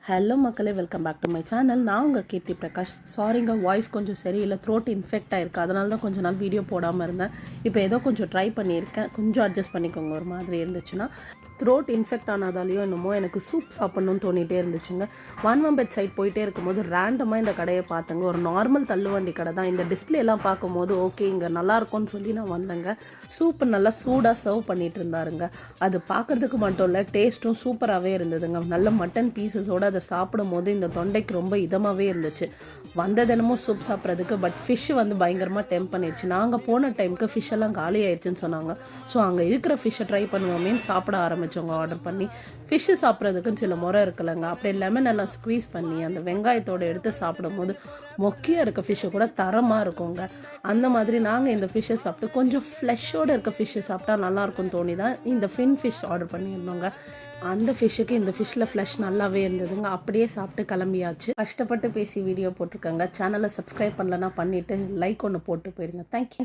Hello மக்களே, welcome back to my channel. நான் உங்கள் கீர்த்தி பிரகாஷ். சாரிங்க, வாய்ஸ் கொஞ்சம் சரியில்லை, த்ரோட் இன்ஃபெக்ட் ஆகிருக்கு. அதனால தான் கொஞ்சம் நாள் வீடியோ போடாமல் இருந்தேன். இப்போ ஏதோ கொஞ்சம் ட்ரை பண்ணியிருக்கேன். கொஞ்சம் அட்ஜஸ்ட் பண்ணிக்கோங்க. ஒரு மாதிரி இருந்துச்சுன்னா த்ரோட் இன்ஃபெக்ட் ஆனதாலேயோ என்னமோ எனக்கு சூப் சாப்பிட்ணுன்னு தோணிகிட்டே இருந்துச்சுங்க. வான்வம்பேட் சைட் போயிட்டே இருக்கும்போது ரேண்டமாக இந்த கடையை பார்த்தேங்க. ஒரு நார்மல் தள்ளுவண்டி கடை தான். இந்த டிஸ்பிளேலாம் பார்க்கும்போது ஓகே இங்கே நல்லாயிருக்கும்னு சொல்லி நான் வந்தேங்க. சூப்பு நல்லா சூடாக சர்வ் பண்ணிகிட்டு இருந்தாருங்க. அது பார்க்குறதுக்கு மட்டும் இல்லை, டேஸ்ட்டும் சூப்பராகவே இருந்ததுங்க. நல்ல மட்டன் பீசஸோடு அதை சாப்பிடும் போது இந்த தொண்டைக்கு ரொம்ப இதமாகவே இருந்துச்சு. வந்த தினமும் சூப் சாப்பிட்றதுக்கு பட் ஃபிஷ் பயங்கரமாக டெம்ப் பண்ணிடுச்சு. நாங்கள் போன டைமுக்கு ஃபிஷ் எல்லாம் காலி ஆயிடுச்சுன்னு சொன்னாங்க. ஸோ அங்கே இருக்கிற ஃபிஷ்ஷை ட்ரை பண்ணுவோமேன்னு சாப்பிட ஆரம்பித்தவங்க ஆர்டர் பண்ணி. ஃபிஷ்ஷு சாப்பிட்றதுக்குன்னு சில முறை இருக்குல்லங்க. அப்படியே லெமன் எல்லாம் ஸ்க்வீஸ் பண்ணி அந்த வெங்காயத்தோடு எடுத்து சாப்பிடும் போது மொக்கையாக இருக்க ஃபிஷ்ஷு கூட தரமாக இருக்குங்க. அந்த மாதிரி நாங்கள் இந்த ஃபிஷ்ஷை சாப்பிட்டு கொஞ்சம் ஃப்ளெஷ்ஷோடு இருக்க ஃபிஷ்ஷை சாப்பிட்டா நல்லாயிருக்கும்னு தோணி தான் இந்த ஃபிஷ் ஆர்டர் பண்ணியிருந்தோங்க. அந்த ஃபிஷ்ஷுக்கு இந்த ஃபிஷ்ஷில் ஃப்ளஷ் நல்லாவே இருந்ததுங்க. அப்படியே சாப்பிட்டு கிளம்பியாச்சு. கஷ்டப்பட்டு பேசி வீடியோ போட்டிருக்காங்க. சேனலை சப்ஸ்கிரைப் பண்ணலன்னா பண்ணிவிட்டு லைக் ஒன்று போட்டு போயிடுங்க. தேங்க்யூ.